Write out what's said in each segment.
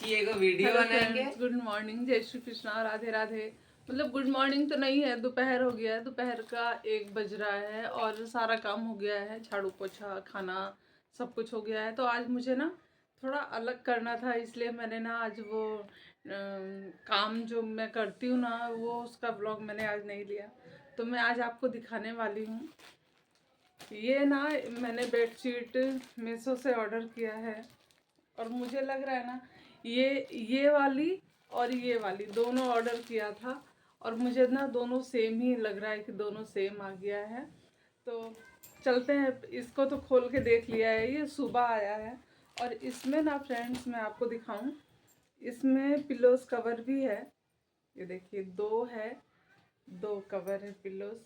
की एगो वीडियो बनाएंगे। गुड मॉर्निंग, जय श्री कृष्णा, राधे राधे। मतलब गुड मॉर्निंग तो नहीं है, दोपहर हो गया है, दोपहर का 1 बज रहा है और सारा काम हो गया है, झाड़ू पोछा खाना सब कुछ हो गया है। तो आज मुझे ना थोड़ा अलग करना था, इसलिए मैंने ना आज वो काम जो मैं करती हूँ ना वो उसका ब्लॉग मैंने आज नहीं लिया। तो मैं आज आपको दिखाने वाली हूँ। ये ना मैंने बेडशीट मीशो से ऑर्डर किया है और मुझे लग रहा है ना ये वाली और ये वाली दोनों ऑर्डर किया था और मुझे ना दोनों सेम ही लग रहा है कि दोनों सेम आ गया है। तो चलते हैं, इसको तो खोल के देख लिया है, ये सुबह आया है। और इसमें ना फ्रेंड्स मैं आपको दिखाऊं, इसमें पिलोस कवर भी है। ये देखिए 2 है, 2 कवर है पिलोस।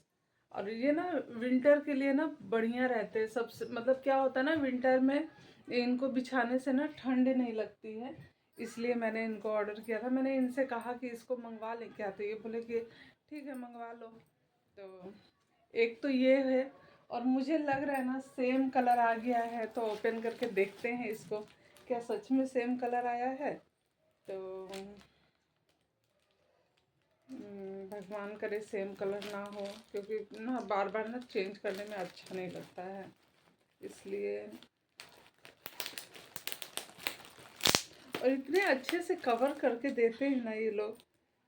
और ये ना विंटर के लिए ना बढ़िया रहते हैं सबसे। मतलब क्या होता है ना, विंटर में इनको बिछाने से ना ठंड नहीं लगती है, इसलिए मैंने इनको ऑर्डर किया था। मैंने इनसे कहा कि इसको मंगवा ले क्या, तो ये बोले कि ठीक है मंगवा लो। तो एक तो ये है और मुझे लग रहा है ना सेम कलर आ गया है, तो ओपन करके देखते हैं इसको, क्या सच में सेम कलर आया है। तो भगवान करे सेम कलर ना हो, क्योंकि ना बार बार ना चेंज करने में अच्छा नहीं लगता है, इसलिए। और इतने अच्छे से कवर करके देते हैं ना ये लोग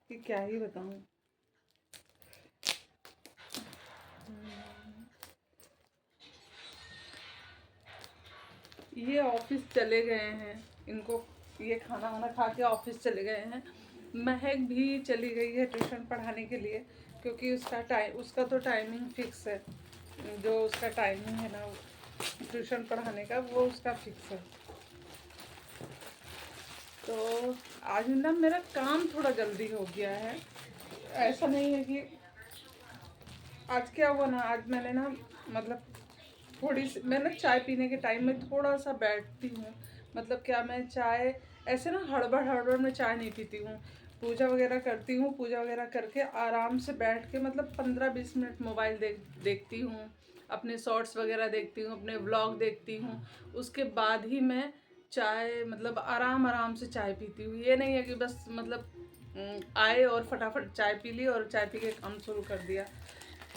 कि क्या ही बताऊं। ये ऑफिस चले गए हैं, इनको ये खाना वाना खा के ऑफिस चले गए हैं। महक भी चली गई है ट्यूशन पढ़ाने के लिए, क्योंकि उसका तो टाइमिंग फिक्स है। जो उसका टाइमिंग है ना ट्यूशन पढ़ाने का, वो उसका फिक्स है। तो आज ना मेरा काम थोड़ा जल्दी हो गया है। ऐसा नहीं है कि आज क्या हुआ ना, आज मैंने ना मतलब थोड़ी सी मैं ना चाय पीने के टाइम में थोड़ा सा बैठती हूँ। मतलब क्या, मैं चाय ऐसे ना हड़बड़ हड़बड़ में चाय नहीं पीती हूँ। पूजा वगैरह करती हूँ, पूजा वगैरह करके आराम से बैठ के मतलब 15-20 मिनट मोबाइल देखती हूँ, अपने शॉर्ट्स वगैरह देखती हूँ, अपने व्लॉग देखती हूँ। उसके बाद ही मैं चाय मतलब आराम आराम से चाय पीती हूँ। ये नहीं है कि बस मतलब आए और फटाफट चाय पी ली और चाय पी के काम शुरू कर दिया।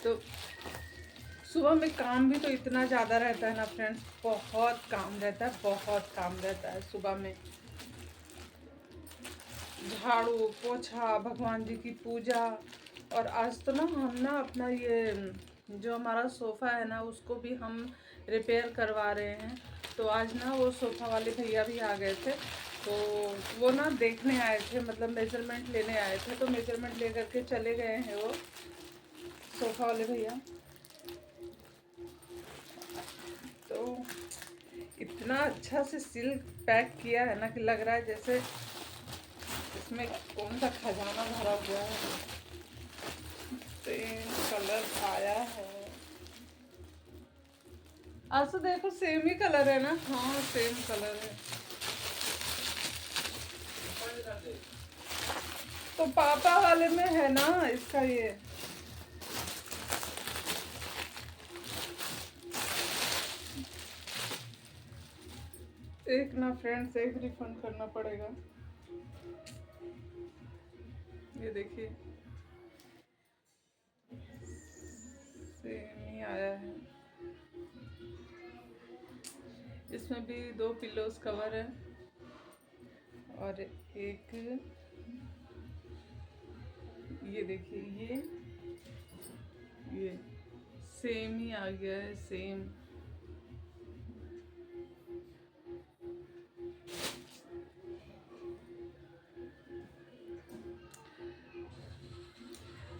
तो सुबह में काम भी तो इतना ज़्यादा रहता है ना फ्रेंड्स, बहुत काम रहता है, बहुत काम रहता है सुबह में। झाड़ू पोछा, भगवान जी की पूजा। और आज तो ना हम ना अपना ये जो हमारा सोफ़ा है ना उसको भी हम रिपेयर करवा रहे हैं। तो आज ना वो सोफ़ा वाले भैया भी आ गए थे, तो वो ना देखने आए थे, मतलब मेजरमेंट लेने आए थे। तो मेजरमेंट ले करके चले गए हैं वो सोफ़ा वाले भैया। तो इतना अच्छा से सिल पैक किया है ना कि लग रहा है जैसे इसमें कौन सा खजाना भरा हुआ है। सेम कलर आया है, आज तो देखो सेम ही कलर है ना। हाँ सेम कलर है। तो पापा वाले में है ना इसका ये। एक ना फ्रेंड्स, एक रिफंड करना पड़ेगा। ये देखिए सेम ही आया है। इसमें भी 2 पिलोस कवर है और एक ये देखिए ये सेम ही आ गया है, सेम।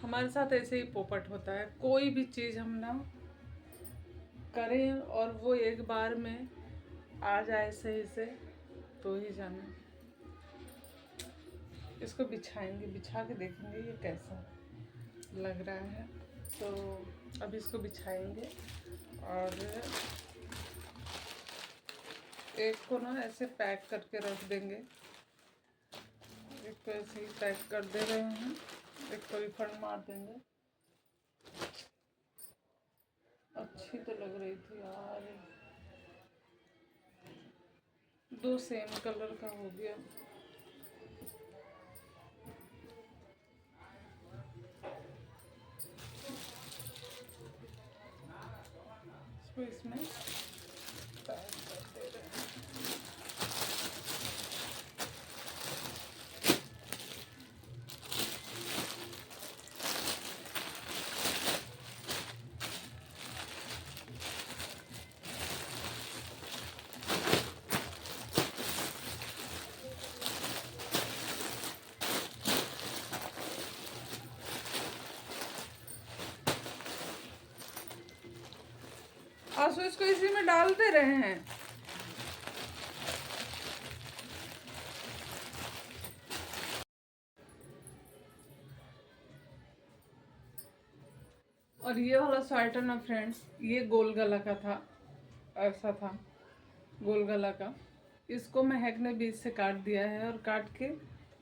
हमारे साथ ऐसे ही पोपट होता है, कोई भी चीज़ हम ना करें और वो एक बार में आ जाए सही से तो ही जाने। इसको बिछाएंगे, बिछा के देखेंगे ये कैसा लग रहा है। तो अब इसको बिछाएंगे और एक को ना ऐसे पैक करके रख देंगे। एक को ऐसे ही पैक कर दे रहे हैं, एक को रिफंड मार देंगे। अच्छी तो लग रही थी यार, 2 सेम कलर का हो गया। इसको इसमें पैक कर दे रहे हैं। आंसू इसको इसी में डाल दे रहे हैं। और ये वाला स्वेटर ना फ्रेंड्स, ये गोल गला का था, ऐसा था गोल गला का। इसको महक ने बीच से काट दिया है और काट के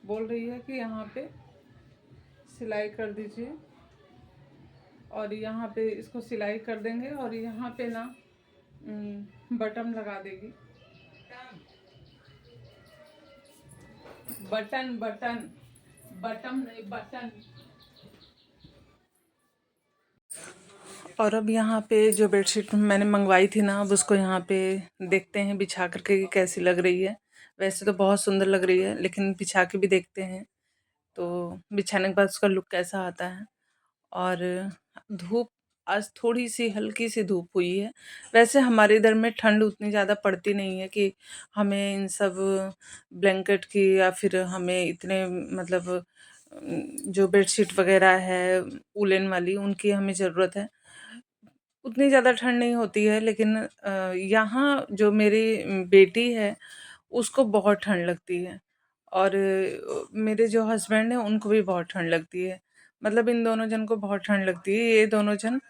बोल रही है कि यहाँ पे सिलाई कर दीजिए, और यहाँ पे इसको सिलाई कर देंगे और यहाँ पे ना बटन लगा देगी। बटन बटन बटन नहीं, बटन। और अब यहाँ पे जो बेडशीट मैंने मंगवाई थी ना, अब उसको यहाँ पे देखते हैं बिछा करके कि कैसी लग रही है। वैसे तो बहुत सुंदर लग रही है, लेकिन बिछा के भी देखते हैं तो बिछाने के बाद उसका लुक कैसा आता है। और धूप आज थोड़ी सी हल्की सी धूप हुई है। वैसे हमारे इधर में ठंड उतनी ज़्यादा पड़ती नहीं है कि हमें इन सब ब्लैंकेट की या फिर हमें इतने मतलब जो बेडशीट वगैरह है वूलन वाली, उनकी हमें ज़रूरत है। उतनी ज़्यादा ठंड नहीं होती है, लेकिन यहाँ जो मेरी बेटी है उसको बहुत ठंड लगती है, और मेरे जो हस्बैंड हैं उनको भी बहुत ठंड लगती है। मतलब इन दोनों जन को बहुत ठंड लगती है। ये दोनों जन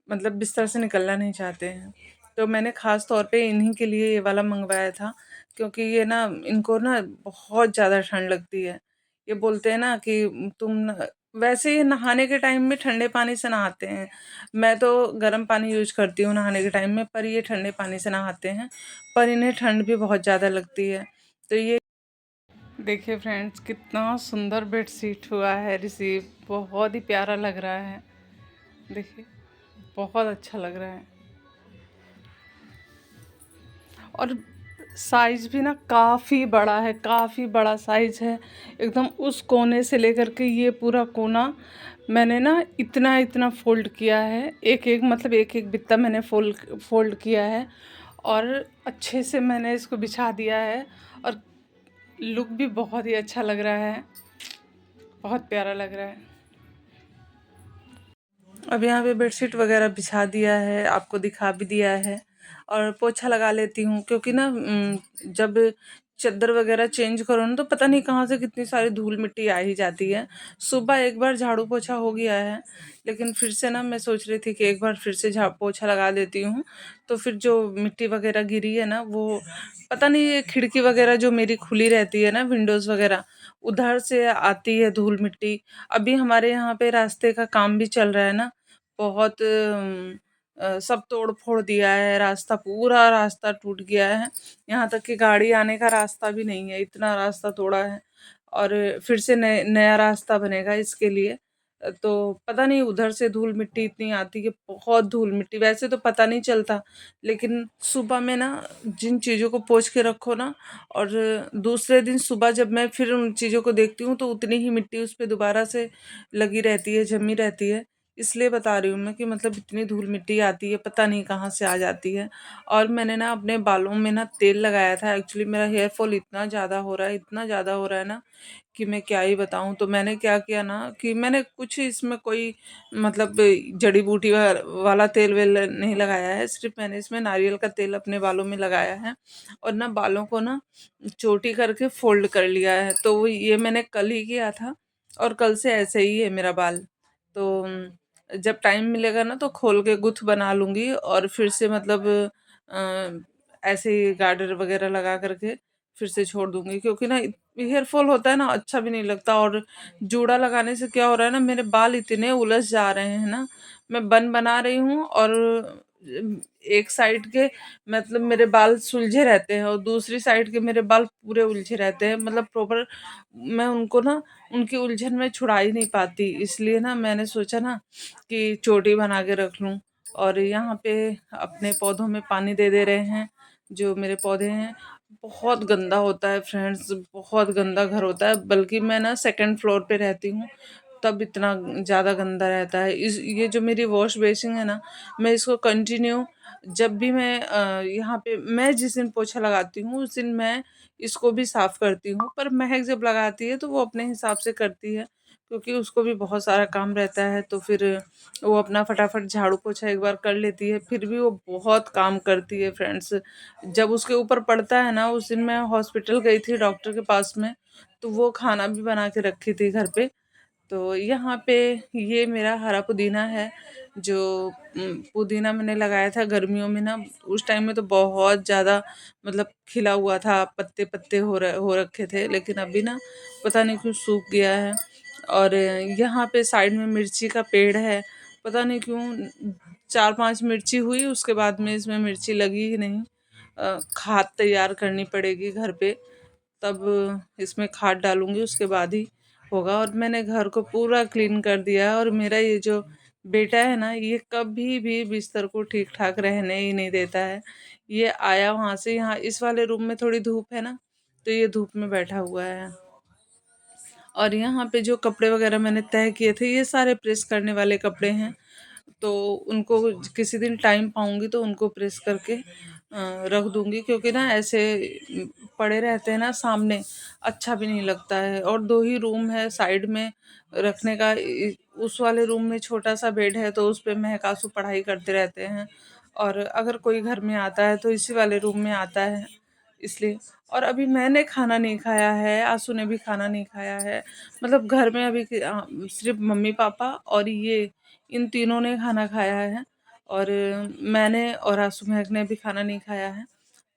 मतलब बिस्तर से निकलना नहीं चाहते हैं। तो मैंने ख़ास तौर पे इन्हीं के लिए ये वाला मंगवाया था, क्योंकि ये ना इनको ना बहुत ज़्यादा ठंड लगती है। ये बोलते हैं ना कि तुम न, वैसे ये नहाने के टाइम में ठंडे पानी से नहाते हैं। मैं तो गर्म पानी यूज करती हूँ नहाने के टाइम में, पर ये ठंडे पानी से नहाते हैं। पर इन्हें ठंड भी बहुत ज़्यादा लगती है। तो ये देखिए फ्रेंड्स, कितना सुंदर बेडशीट हुआ है रिसीव। बहुत ही प्यारा लग रहा है। देखिए, बहुत अच्छा लग रहा है। और साइज़ भी ना काफ़ी बड़ा है, काफ़ी बड़ा साइज़ है एकदम। उस कोने से लेकर के ये पूरा कोना मैंने ना इतना इतना फ़ोल्ड किया है। एक एक मतलब एक एक बित्ता मैंने फ़ोल्ड किया है, और अच्छे से मैंने इसको बिछा दिया है। और लुक भी बहुत ही अच्छा लग रहा है, बहुत प्यारा लग रहा है। अब यहाँ पे बेडशीट वगैरह बिछा दिया है, आपको दिखा भी दिया है। और पोछा लगा लेती हूँ, क्योंकि ना जब चादर वगैरह चेंज करो ना, तो पता नहीं कहाँ से कितनी सारी धूल मिट्टी आ ही जाती है। सुबह एक बार झाड़ू पोछा हो गया है, लेकिन फिर से ना मैं सोच रही थी कि एक बार फिर से पोछा लगा देती हूँ। तो फिर जो मिट्टी वगैरह गिरी है ना, वो पता नहीं, ये खिड़की वगैरह जो मेरी खुली रहती है ना, विंडोज़ वगैरह, उधर से आती है धूल मिट्टी। अभी हमारे यहाँ पे रास्ते का काम भी चल रहा है ना, बहुत सब तोड़ फोड़ दिया है। रास्ता, पूरा रास्ता टूट गया है। यहाँ तक कि गाड़ी आने का रास्ता भी नहीं है, इतना रास्ता तोड़ा है। और फिर से नया रास्ता बनेगा इसके लिए। तो पता नहीं उधर से धूल मिट्टी इतनी आती है, बहुत धूल मिट्टी। वैसे तो पता नहीं चलता, लेकिन सुबह में ना जिन चीज़ों को पोंछ के रखो ना, और दूसरे दिन सुबह जब मैं फिर उन चीज़ों को देखती हूँ, तो उतनी ही मिट्टी उस पे दोबारा से लगी रहती है, जमी रहती है। इसलिए बता रही हूँ मैं कि मतलब इतनी धूल मिट्टी आती है, पता नहीं कहाँ से आ जाती है। और मैंने ना अपने बालों में ना तेल लगाया था। एक्चुअली मेरा हेयर फॉल इतना ज़्यादा हो रहा है, इतना ज़्यादा हो रहा है ना, कि मैं क्या ही बताऊँ। तो मैंने क्या किया ना, कि मैंने कुछ इसमें कोई मतलब जड़ी बूटी वाला तेल वेल नहीं लगाया है। सिर्फ मैंने इसमें नारियल का तेल अपने बालों में लगाया है, और ना बालों को ना चोटी करके फोल्ड कर लिया है। तो ये मैंने कल ही किया था, और कल से ऐसे ही है मेरा बाल। तो जब टाइम मिलेगा ना, तो खोल के गुथ बना लूँगी, और फिर से मतलब ऐसे ही गार्डर वगैरह लगा करके फिर से छोड़ दूंगी। क्योंकि ना हेयर फॉल होता है ना, अच्छा भी नहीं लगता। और जूड़ा लगाने से क्या हो रहा है ना, मेरे बाल इतने उलझ जा रहे हैं ना। मैं बन बना रही हूँ, और एक साइड के मतलब मेरे बाल सुलझे रहते हैं, और दूसरी साइड के मेरे बाल पूरे उलझे रहते हैं। मतलब प्रॉपर मैं उनको ना उनकी उलझन में छुड़ा ही नहीं पाती। इसलिए ना मैंने सोचा ना कि चोटी बना के रख लूँ। और यहाँ पे अपने पौधों में पानी दे दे रहे हैं। जो मेरे पौधे हैं, बहुत गंदा होता है फ्रेंड्स, बहुत गंदा घर होता है। बल्कि मैं ना सेकंड फ्लोर पे रहती हूँ, तब इतना ज़्यादा गंदा रहता है। इस ये जो मेरी वॉश बेसिन है ना, मैं इसको कंटिन्यू, जब भी मैं यहाँ पे मैं जिस दिन पोछा लगाती हूँ उस दिन मैं इसको भी साफ करती हूँ। पर महक जब लगाती है तो वो अपने हिसाब से करती है, क्योंकि उसको भी बहुत सारा काम रहता है। तो फिर वो अपना फटाफट झाड़ू पोछा एक बार कर लेती है, फिर भी वो बहुत काम करती है फ्रेंड्स। जब उसके ऊपर पड़ता है ना, उस दिन मैं हॉस्पिटल गई थी डॉक्टर के पास में, तो वो खाना भी बना के रखी थी घर पे। तो यहाँ पे ये मेरा हरा पुदीना है, जो पुदीना मैंने लगाया था गर्मियों में ना, उस टाइम में तो बहुत ज़्यादा मतलब खिला हुआ था, पत्ते पत्ते हो रखे थे, लेकिन अभी ना पता नहीं क्यों सूख गया है। और यहाँ पे साइड में मिर्ची का पेड़ है, पता नहीं क्यों 4-5 मिर्ची हुई, उसके बाद में इसमें मिर्ची लगी ही नहीं। खाद तैयार करनी पड़ेगी घर पे, तब इसमें खाद डालूंगी, उसके बाद ही होगा। और मैंने घर को पूरा क्लीन कर दिया है। और मेरा ये जो बेटा है ना, ये कभी भी बिस्तर को ठीक ठाक रहने ही नहीं देता है। ये आया वहाँ से, यहाँ इस वाले रूम में थोड़ी धूप है ना, तो ये धूप में बैठा हुआ है। और यहाँ पे जो कपड़े वगैरह मैंने तय किए थे, ये सारे प्रेस करने वाले कपड़े हैं। तो उनको किसी दिन टाइम पाऊंगी तो उनको प्रेस करके रख दूंगी, क्योंकि ना ऐसे पड़े रहते हैं ना सामने, अच्छा भी नहीं लगता है। और 2 ही रूम है साइड में रखने का। उस वाले रूम में छोटा सा बेड है, तो उस पे महक आंसू पढ़ाई करते रहते हैं। और अगर कोई घर में आता है तो इसी वाले रूम में आता है, इसलिए। और अभी मैंने खाना नहीं खाया है, आंसू ने भी खाना नहीं खाया है। मतलब घर में अभी सिर्फ मम्मी पापा और ये, इन तीनों ने खाना खाया है। और मैंने और आंसू महक ने भी खाना नहीं खाया है।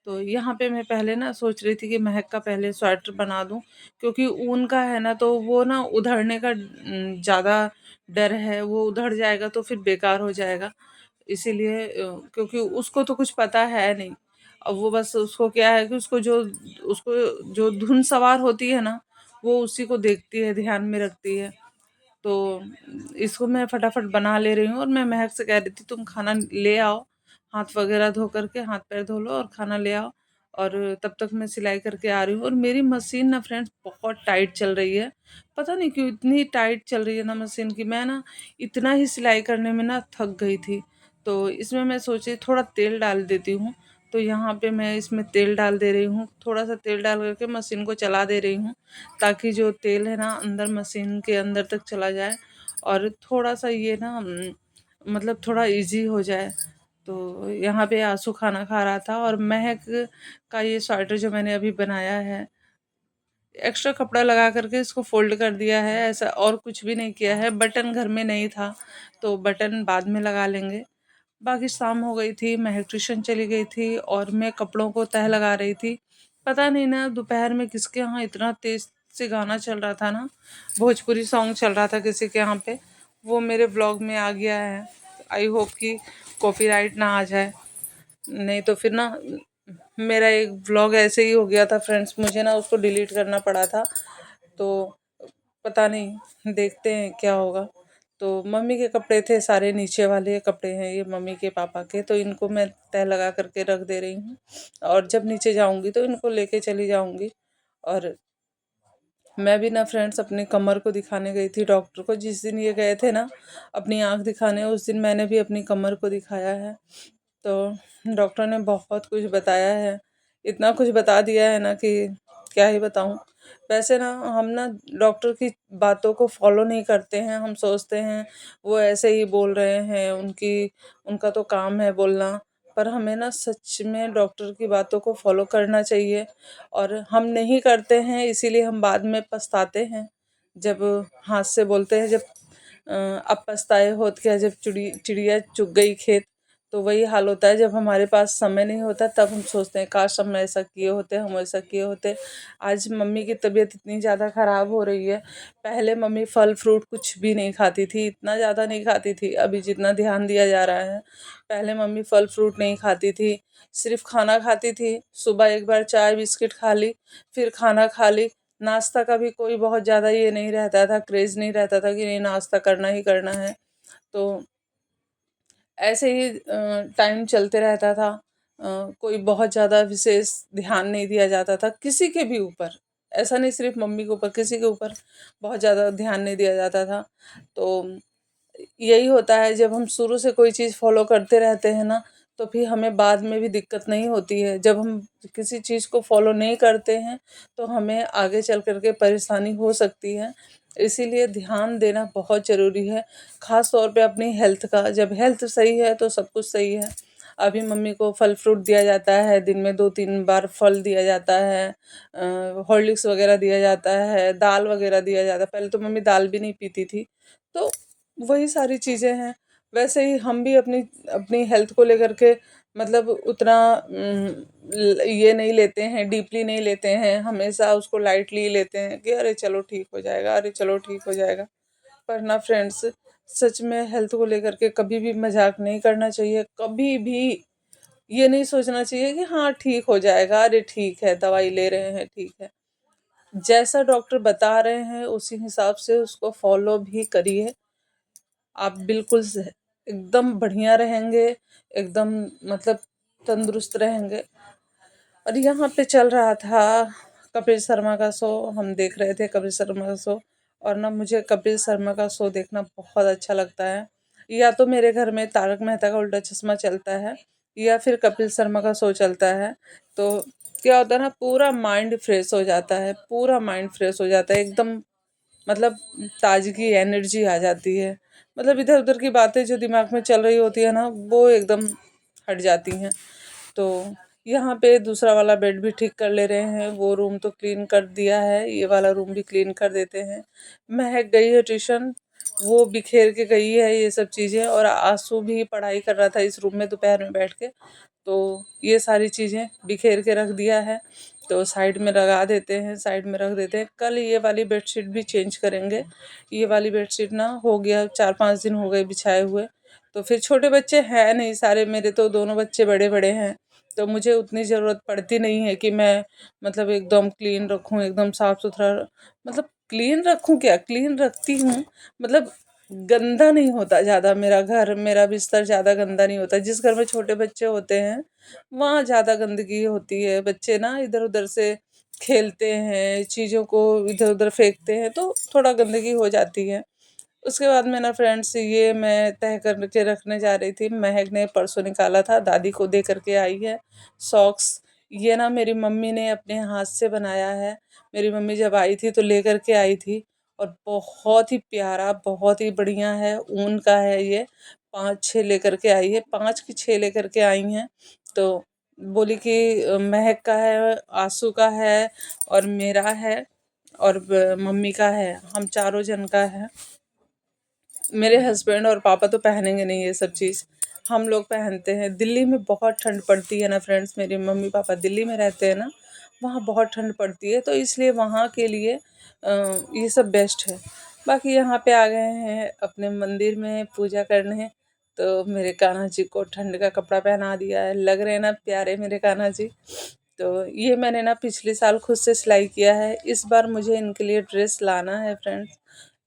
तो यहाँ पे मैं पहले ना सोच रही थी कि महक का पहले स्वेटर बना दूं, क्योंकि ऊन का है ना, तो वो ना उधड़ने का ज़्यादा डर है, वो उधड़ जाएगा तो फिर बेकार हो जाएगा। इसीलिए क्योंकि उसको तो कुछ पता है नहीं। अब वो बस उसको क्या है कि उसको जो धुन सवार होती है ना, वो उसी को देखती है, ध्यान में रखती है। तो इसको मैं फटाफट बना ले रही हूँ। और मैं महक से कह रही थी तुम खाना ले आओ, हाथ वगैरह धो करके, हाथ पैर धो लो और खाना ले आओ। और तब तक मैं सिलाई करके आ रही हूँ। और मेरी मशीन ना फ्रेंड्स बहुत टाइट चल रही है, पता नहीं क्यों इतनी टाइट चल रही है ना मशीन की। मैं ना इतना ही सिलाई करने में ना थक गई थी। तो इसमें मैं सोची थोड़ा तेल डाल देती हूँ। तो यहाँ पे मैं इसमें तेल डाल दे रही हूँ, थोड़ा सा तेल डाल करके मशीन को चला दे रही हूँ, ताकि जो तेल है ना अंदर मशीन के अंदर तक चला जाए। और थोड़ा सा ये ना मतलब थोड़ा इजी हो जाए। तो यहाँ पे आंसू खाना खा रहा था, और महक का ये स्वेटर जो मैंने अभी बनाया है, एक्स्ट्रा कपड़ा लगा करके इसको फोल्ड कर दिया है, ऐसा और कुछ भी नहीं किया है। बटन घर में नहीं था, तो बटन बाद में लगा लेंगे। बाकी शाम हो गई थी, महक ट्यूशन चली गई थी, और मैं कपड़ों को तह लगा रही थी। पता नहीं ना दोपहर में किसके यहाँ इतना तेज से गाना चल रहा था ना, भोजपुरी सॉन्ग चल रहा था किसी के यहाँ पे, वो मेरे ब्लॉग में आ गया है। आई होप कि कॉपीराइट ना आ जाए, नहीं तो फिर ना मेरा एक व्लॉग ऐसे ही हो गया था फ्रेंड्स, मुझे ना उसको डिलीट करना पड़ा था। तो पता नहीं, देखते हैं क्या होगा। तो मम्मी के कपड़े थे सारे, नीचे वाले कपड़े हैं ये मम्मी के पापा के, तो इनको मैं तह लगा करके रख दे रही हूँ। और जब नीचे जाऊंगी तो इनको लेके चली जाऊंगी। और मैं भी ना फ्रेंड्स अपनी कमर को दिखाने गई थी डॉक्टर को, जिस दिन ये गए थे ना अपनी आँख दिखाने, उस दिन मैंने भी अपनी कमर को दिखाया है। तो डॉक्टर ने बहुत कुछ बताया है, इतना कुछ बता दिया है ना कि क्या ही बताऊं। वैसे ना हम ना डॉक्टर की बातों को फॉलो नहीं करते हैं, हम सोचते हैं वो ऐसे ही बोल रहे हैं, उनका तो काम है बोलना। पर हमें ना सच में डॉक्टर की बातों को फॉलो करना चाहिए। और हम नहीं करते हैं, इसीलिए हम बाद में पछताते हैं। जब हाथ से बोलते हैं, जब अब पछताए होत क्या, जब चिड़िया चुग गई खेत, तो वही हाल होता है। जब हमारे पास समय नहीं होता तब हम सोचते हैं काश हम ऐसा किए होते, हम ऐसा किए होते। आज मम्मी की तबीयत इतनी ज़्यादा ख़राब हो रही है। पहले मम्मी फल फ्रूट कुछ भी नहीं खाती थी, इतना ज़्यादा नहीं खाती थी, अभी जितना ध्यान दिया जा रहा है। पहले मम्मी फल फ्रूट नहीं खाती थी, सिर्फ खाना खाती थी। सुबह एक बार चाय बिस्किट खा ली, फिर खाना खा ली। नाश्ता का भी कोई बहुत ज़्यादा ये नहीं रहता था, क्रेज़ नहीं रहता था कि नहीं नाश्ता करना ही करना है। तो ऐसे ही टाइम चलते रहता था। कोई बहुत ज़्यादा विशेष ध्यान नहीं दिया जाता था किसी के भी ऊपर, ऐसा नहीं सिर्फ मम्मी के ऊपर, किसी के ऊपर बहुत ज़्यादा ध्यान नहीं दिया जाता था। तो यही होता है, जब हम शुरू से कोई चीज़ फॉलो करते रहते हैं ना, तो फिर हमें बाद में भी दिक्कत नहीं होती है। जब हम किसी चीज़ को फॉलो नहीं करते हैं तो हमें आगे चल कर के परेशानी हो सकती है। इसीलिए ध्यान देना बहुत ज़रूरी है, ख़ास तौर पे अपनी हेल्थ का। जब हेल्थ सही है तो सब कुछ सही है। अभी मम्मी को फल फ्रूट दिया जाता है, दिन में 2-3 बार फल दिया जाता है, हॉर्लिक्स वगैरह दिया जाता है, दाल वगैरह दिया जाता है। पहले तो मम्मी दाल भी नहीं पीती थी। तो वही सारी चीज़ें हैं। वैसे ही हम भी अपनी अपनी हेल्थ को लेकर के मतलब उतना ये नहीं लेते हैं, डीपली नहीं लेते हैं, हमेशा उसको लाइटली लेते हैं कि अरे चलो ठीक हो जाएगा, अरे चलो ठीक हो जाएगा। पर ना फ्रेंड्स, सच में हेल्थ को लेकर के कभी भी मजाक नहीं करना चाहिए। कभी भी ये नहीं सोचना चाहिए कि हाँ ठीक हो जाएगा, अरे ठीक है दवाई ले रहे हैं ठीक है। जैसा डॉक्टर बता रहे हैं उसी हिसाब से उसको फॉलो भी करिए। आप बिल्कुल एकदम बढ़िया रहेंगे, एकदम मतलब तंदुरुस्त रहेंगे। और यहाँ पे चल रहा था कपिल शर्मा का शो, हम देख रहे थे कपिल शर्मा का शो। और ना मुझे कपिल शर्मा का शो देखना बहुत अच्छा लगता है। या तो मेरे घर में तारक मेहता का उल्टा चश्मा चलता है या फिर कपिल शर्मा का शो चलता है। तो क्या होता है ना, पूरा माइंड फ्रेश हो जाता है, पूरा माइंड फ्रेश हो जाता है एकदम। मतलब ताजगी एनर्जी आ जाती है। मतलब इधर उधर की बातें जो दिमाग में चल रही होती है ना, वो एकदम हट जाती हैं। तो यहाँ पे दूसरा वाला बेड भी ठीक कर ले रहे हैं, वो रूम तो क्लीन कर दिया है, ये वाला रूम भी क्लीन कर देते हैं। महक गई है ट्यूशन, वो बिखेर के गई है ये सब चीज़ें। और आंसू भी पढ़ाई कर रहा था इस रूम में दोपहर में बैठ के, तो ये सारी चीज़ें बिखेर के रख दिया है। तो साइड में लगा देते हैं, साइड में रख देते हैं। कल ये वाली बेडशीट भी चेंज करेंगे। ये वाली बेडशीट ना हो गया 4-5 दिन हो गए बिछाए हुए। तो फिर छोटे बच्चे हैं नहीं सारे, मेरे तो दोनों बच्चे बड़े बड़े हैं, तो मुझे उतनी ज़रूरत पड़ती नहीं है कि मैं मतलब एकदम क्लीन रखूं, एकदम साफ़ सुथरा। मतलब क्लीन रखूं क्या, क्लीन रखती हूँ, मतलब गंदा नहीं होता ज़्यादा मेरा घर, मेरा बिस्तर ज़्यादा गंदा नहीं होता। जिस घर में छोटे बच्चे होते हैं वहाँ ज़्यादा गंदगी होती है। बच्चे ना इधर उधर से खेलते हैं, चीज़ों को इधर उधर फेंकते हैं, तो थोड़ा गंदगी हो जाती है। उसके बाद में ना फ्रेंड्स, ये मैं तय करके रखने जा रही थी। महक ने परसों निकाला था, दादी को दे करके आई है सॉक्स। ये ना मेरी मम्मी ने अपने हाथ से बनाया है। मेरी मम्मी जब आई थी तो लेकर के आई थी, और बहुत ही प्यारा, बहुत ही बढ़िया है, ऊन का है ये। 5-6 लेकर के आई है, 5 की 6 लेकर के आई हैं। तो बोली कि महक का है, आंसू का है, और मेरा है, और मम्मी का है, हम चारों जन का है। मेरे हस्बैंड और पापा तो पहनेंगे नहीं ये सब चीज़, हम लोग पहनते हैं। दिल्ली में बहुत ठंड पड़ती है ना फ्रेंड्स, मेरे मम्मी पापा दिल्ली में रहते हैं ना, वहाँ बहुत ठंड पड़ती है, तो इसलिए वहाँ के लिए ये सब बेस्ट है। बाकी यहाँ पे आ गए हैं अपने मंदिर में पूजा करने, तो मेरे कान्हा जी को ठंड का कपड़ा पहना दिया है। लग रहे हैं ना प्यारे मेरे कान्हा जी। तो ये मैंने ना पिछले साल खुद से सिलाई किया है। इस बार मुझे इनके लिए ड्रेस लाना है फ्रेंड्स,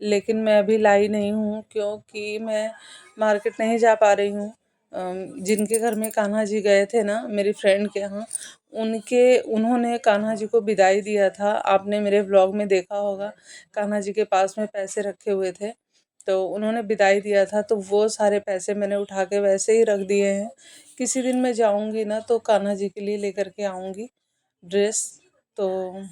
लेकिन मैं अभी लाई नहीं हूँ क्योंकि मैं मार्केट नहीं जा पा रही हूँ। जिनके घर में कान्हा जी गए थे ना, मेरी फ्रेंड के यहाँ, उन्होंने कान्हा जी को विदाई दिया था। आपने मेरे व्लॉग में देखा होगा, कान्हा जी के पास में पैसे रखे हुए थे, तो उन्होंने विदाई दिया था। तो वो सारे पैसे मैंने उठा के वैसे ही रख दिए हैं। किसी दिन मैं जाऊँगी ना तो कान्हा जी के लिए लेकर के आऊँगी ड्रेस। तो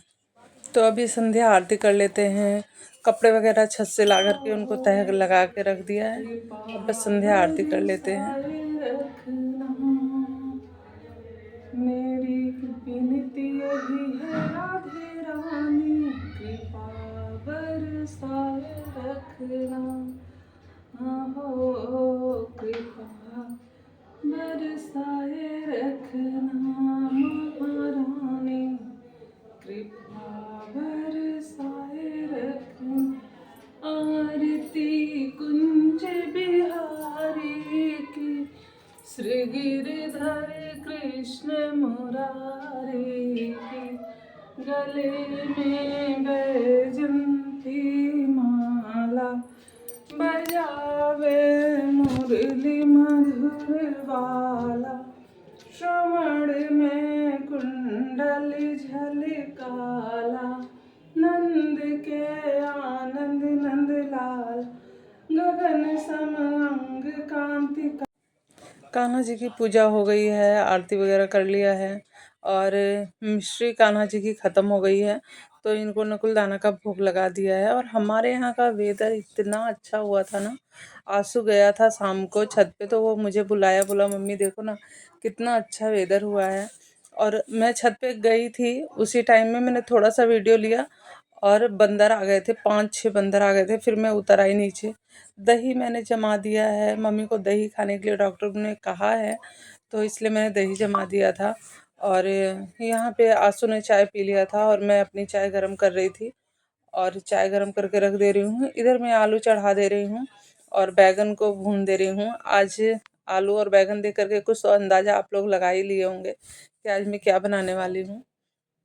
अभी संध्या आरती कर लेते हैं। कपड़े वगैरह छत से ला करके उनको तह लगा के रख दिया है, अब बस संध्या आरती कर लेते हैं। मेरी विनती यही है राधे रानी, कृपा बरसाए रखना, हो कृपा बरसाए रखना महारानी, कृपा बरसाए रखना। आरती कुंज बिहारी की, श्री गिरिधर कृष्ण मुरारी की, गले में बैजंती माला, बजावे मुरली मधुर वाला, श्रवण में कुंडली झलकाला, नंद के आनंद नंद लाल, गगन सम अंग कांति का। कान्हा जी की पूजा हो गई है, आरती वगैरह कर लिया है और मिश्री कान्हा जी की ख़त्म हो गई है, तो इनको नकुलदाना का भोग लगा दिया है। और हमारे यहाँ का वेदर इतना अच्छा हुआ था ना, आंसू गया था शाम को छत पे, तो वो मुझे बुलाया, बोला मम्मी देखो ना कितना अच्छा वेदर हुआ है। और मैं छत पे गई थी, उसी टाइम में मैंने थोड़ा सा वीडियो लिया और बंदर आ गए थे, 5-6 बंदर आ गए थे, फिर मैं उतर आई नीचे। दही मैंने जमा दिया है, मम्मी को दही खाने के लिए डॉक्टर ने कहा है, तो इसलिए मैंने दही जमा दिया था। और यहाँ पे आंसू ने चाय पी लिया था और मैं अपनी चाय गर्म कर रही थी और चाय गर्म करके रख दे रही हूँ। इधर मैं आलू चढ़ा दे रही हूँ और बैगन को भून दे रही हूँ। आज आलू और बैगन देख करके कुछ तो अंदाज़ा आप लोग लगा ही लिए होंगे कि आज मैं क्या बनाने वाली हूँ।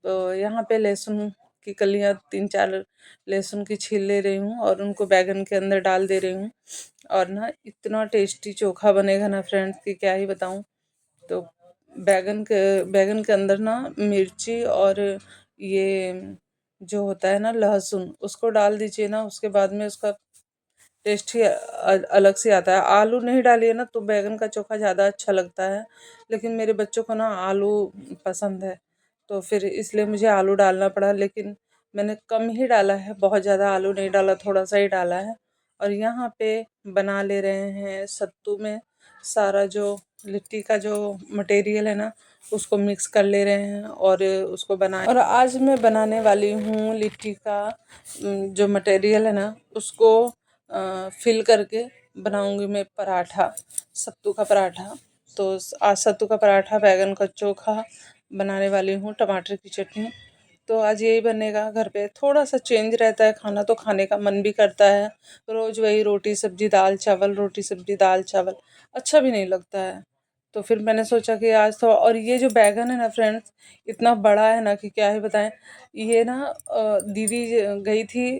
तो यहाँ पे लहसुन की कलियाँ 3-4 लहसुन की छील ले रही हूँ और उनको बैगन के अंदर डाल दे रही हूँ। और ना इतना टेस्टी चोखा बनेगा ना फ्रेंड्स कि क्या ही बताऊँ। तो बैगन के अंदर ना मिर्ची और ये जो होता है ना लहसुन, उसको डाल दीजिए ना, उसके बाद में उसका टेस्ट ही अलग से आता है। आलू नहीं डालिए ना तो बैगन का चोखा ज़्यादा अच्छा लगता है, लेकिन मेरे बच्चों को ना आलू पसंद है, तो फिर इसलिए मुझे आलू डालना पड़ा। लेकिन मैंने कम ही डाला है, बहुत ज़्यादा आलू नहीं डाला, थोड़ा सा ही डाला है। और यहाँ पे बना ले रहे हैं सत्तू में सारा जो लिट्टी का जो मटेरियल है ना, उसको मिक्स कर ले रहे हैं और उसको बना। और आज मैं बनाने वाली हूँ लिट्टी का जो मटेरियल है ना, उसको फिल करके बनाऊंगी मैं पराठा, सत्तू का पराठा। तो आज सत्तू का पराठा, बैगन का चोखा बनाने वाली हूँ, टमाटर की चटनी। तो आज यही बनेगा घर पे। थोड़ा सा चेंज रहता है खाना, तो खाने का मन भी करता है। रोज़ वही रोटी सब्जी दाल चावल, रोटी सब्जी दाल चावल अच्छा भी नहीं लगता है। तो फिर मैंने सोचा कि आज तो, और ये जो बैगन है ना फ्रेंड्स, इतना बड़ा है ना कि क्या ही बताएं। ये ना दीदी गई थी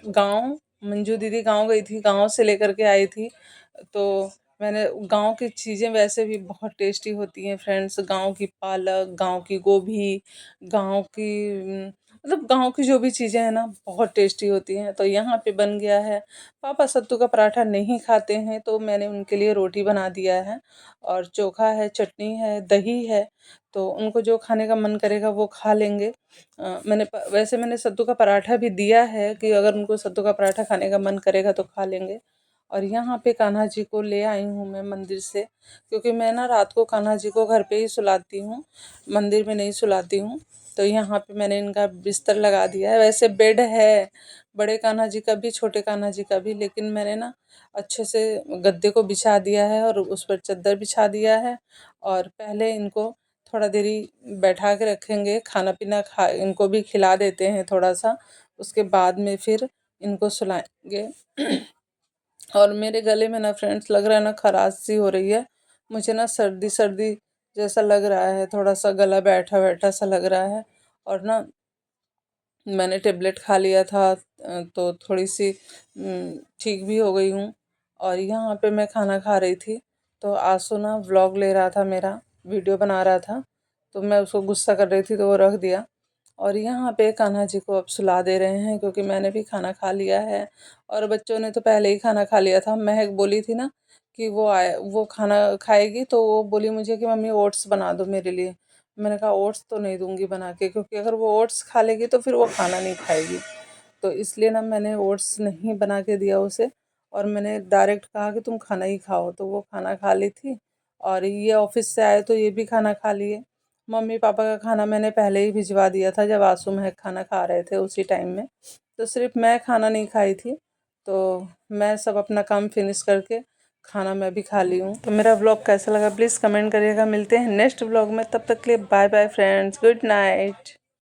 गांव, मंजू दीदी गांव गई थी, गांव से लेकर के आई थी। तो मैंने गांव की चीज़ें वैसे भी बहुत टेस्टी होती हैं फ्रेंड्स। गांव की पालक, गांव की गोभी, गांव की मतलब गांव की जो भी चीज़ें हैं ना बहुत टेस्टी होती हैं। तो यहाँ पे बन गया है। पापा सत्तू का पराठा नहीं खाते हैं, तो मैंने उनके लिए रोटी बना दिया है और चोखा है, चटनी है, दही है। तो उनको जो खाने का मन करेगा वो खा लेंगे। वैसे मैंने सत्तू का पराठा भी दिया है कि अगर उनको सत्तू का पराठा खाने का मन करेगा तो खा लेंगे। और यहाँ पे कान्हा जी को ले आई हूँ मैं मंदिर से, क्योंकि मैं ना रात को कान्हा जी को घर पे ही सुलाती हूँ, मंदिर में नहीं सुलाती हूँ। तो यहाँ पे मैंने इनका बिस्तर लगा दिया है। वैसे बेड है बड़े कान्हा जी का भी, छोटे कान्हा जी का भी, लेकिन मैंने ना अच्छे से गद्दे को बिछा दिया है और उस पर चादर बिछा दिया है। और पहले इनको थोड़ा देरी बैठा के रखेंगे, खाना पीना इनको भी खिला देते हैं थोड़ा सा, उसके बाद में फिर इनको सुलाएंगे। और मेरे गले में ना फ्रेंड्स लग रहा है ना खराश सी हो रही है, मुझे ना सर्दी सर्दी जैसा लग रहा है, थोड़ा सा गला बैठा बैठा सा लग रहा है। और ना मैंने टेबलेट खा लिया था, तो थोड़ी सी ठीक भी हो गई हूँ। और यहाँ पे मैं खाना खा रही थी, तो आंसू ना व्लॉग ले रहा था मेरा, वीडियो बना रहा था, तो मैं उसको गुस्सा कर रही थी तो वो रख दिया। और यहाँ पे कान्हा जी को अब सुला दे रहे हैं, क्योंकि मैंने भी खाना खा लिया है और बच्चों ने तो पहले ही खाना खा लिया था। महक बोली थी ना कि वो खाना खाएगी, तो वो बोली मुझे कि मम्मी ओट्स बना दो मेरे लिए। मैंने कहा ओट्स तो नहीं दूंगी बना के, क्योंकि अगर वो ओट्स खा लेगी तो फिर वो खाना नहीं खाएगी। तो इसलिए ना मैंने ओट्स नहीं बना के दिया उसे, और मैंने डायरेक्ट कहा कि तुम खाना ही खाओ, तो वो खाना खा ली थी। और ये ऑफिस से आए तो ये भी खाना खा लिए। मम्मी पापा का खाना मैंने पहले ही भिजवा दिया था, जब आंसू महक खाना खा रहे थे उसी टाइम में। तो सिर्फ मैं खाना नहीं खाई थी, तो मैं सब अपना काम फिनिश करके खाना मैं भी खा ली हूँ। तो मेरा व्लॉग कैसा लगा प्लीज़ कमेंट करिएगा। मिलते हैं नेक्स्ट व्लॉग में, तब तक के लिए bye bye friends, good night.